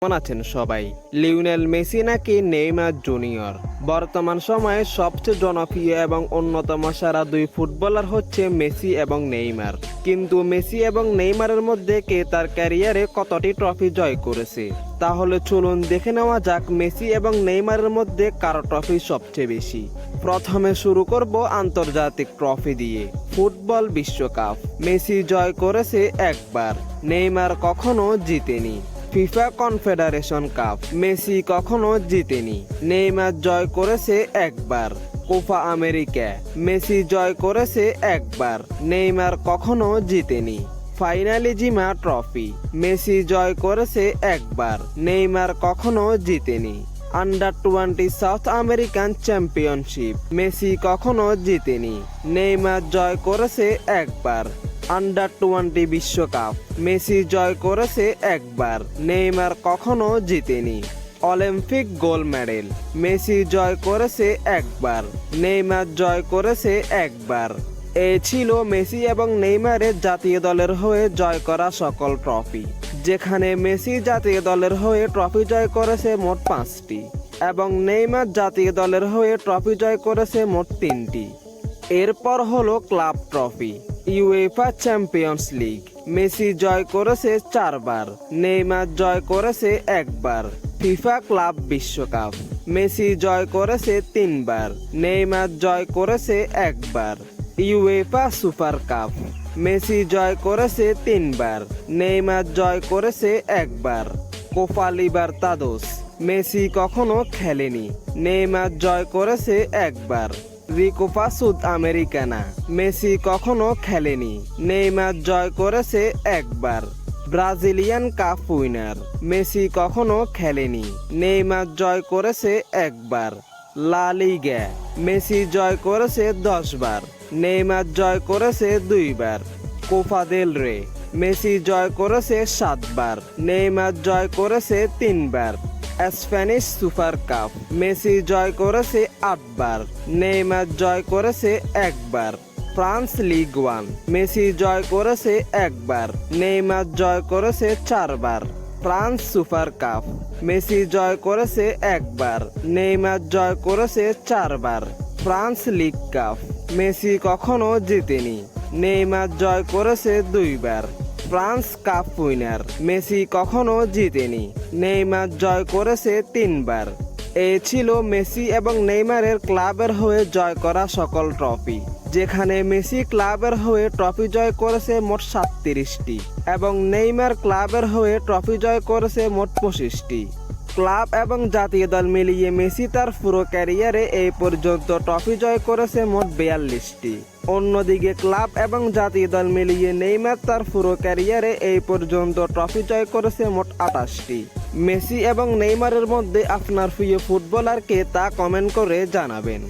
কেমন আছেন সবাই? লিওনেল মেসি নাকি নেইমার জুনিয়র? বর্তমান সময়ে সবচেয়ে জনপ্রিয় এবং অন্যতম সেরা দুই ফুটবলার হচ্ছে মেসি এবং নেইমার। কিন্তু মেসি এবং নেইমারের মধ্যে কে তার ক্যারিয়ারে কতটি ট্রফি জয় করেছে? তাহলে চলুন দেখে নেওয়া যাক মেসি এবং নেইমারের মধ্যে কার ট্রফি সবচেয়ে বেশি। প্রথমে শুরু করব আন্তর্জাতিক ট্রফি দিয়ে। ফুটবল বিশ্বকাপ মেসি জয় করেছে একবার, নেইমার কখনো জিতেনি। ফিফা কনফেডারেশন কাপ মেসি কখনো জিতেনি, নেইমার জয় করেছে একবার। কোপা আমেরিকা মেসি জয় করেছে একবার, নেইমার কখনো জিতেনি। ফাইনালিজিমা ট্রফি মেসি জয় করেছে একবার, নেইমার কখনো জিতেনি। Under-20 south American championship Messi কখনো জিতেনি, নেইমার জয় করেছে একবার। আন্ডার-20 বিশ্বকাপ মেসি জয় করেছে একবার, নেইমার কখনো জিতেনি। অলিম্পিক গোল্ড মেডেল মেসি জয় করেছে একবার, নেইমার জয় করেছে একবার। এই ছিল মেসি এবং নেইমারের জাতীয় দলের হয়ে জয় করা সকল ট্রফি, যেখানে মেসি জাতীয় দলের হয়ে ট্রফি জয় করেছে মোট 5টি এবং নেইমার জাতীয় দলের হয়ে ট্রফি জয় করেছে মোট 3টি। এরপর হলো club trophy. UEFA Champions League Messi জয় করেছে 4বার, নেইমার জয় করেছে একবার। ফিফা ক্লাব বিশ্বকাপ মেসি জয় করেছে 3বার, নেইমার জয় করেছে একবার। ইউএফা সুপার কাপ মেসি জয় করেছে 3বার, নেইমার জয় করেছে একবার। কোপা লিবার্তাদোস মেসি কখনো খেলেনি, নেইমার জয় করেছে একবার। রিকোপা সুদ আমেরিকানা মেসি কখনো খেলেনি, নেইমার জয় করেছে একবার। ব্রাজিলিয়ান কাপ উইনার মেসি কখনো খেলেনি, নেইমার জয় করেছে একবার। লা লিগা মেসি জয় করেছে 10বার, নেইমার জয় করেছে 2বার। কোপা দেল রে মেসি জয় করেছে 7বার, নেইমার জয় করেছে 3বার। স্প্যানিশ সুপার কাপ মেসি জয় করেছে 8বার, নেইমার জয় করেছে একবার। ফ্রান্স লিগ 1 মেসি জয় করেছে একবার, নেইমার জয় করেছে 4বার। ফ্রান্স সুপার কাপ মেসি জয় করেছে একবার, নেইমার জয় করেছে 4বার। ফ্রান্স লিগ কাপ মেসি কখনো জিতেনি, নেইমার জয় করেছে 2বার। ফ্রান্স কাপ উইনার মেসি কখনো জিতেনি, নেইমার জয় করেছে 3বার। এই ছিল মেসি এবং নেইমারের ক্লাবের হয়ে জয় করা সকল ট্রফি, যেখানে মেসি ক্লাবের হয়ে ট্রফি জয় করেছে মোট 37টি এবং নেইমার ক্লাবের হয়ে ট্রফি জয় করেছে মোট 25টি। ক্লাব এবং জাতীয় দল মিলিয়ে মেসি তার পুরো ক্যারিয়ারে এই পর্যন্ত ট্রফি জয় করেছে মোট 42টি। অন্যদিকে ক্লাব এবং জাতীয় দল মিলিয়ে নেইমার তার পুরো ক্যারিয়ারে এই পর্যন্ত ট্রফি জয় করেছে মোট 28টি। মেসি এবং নেইমারের মধ্যে আপনার প্রিয় ফুটবলার কে তা কমেন্ট করে জানাবেন।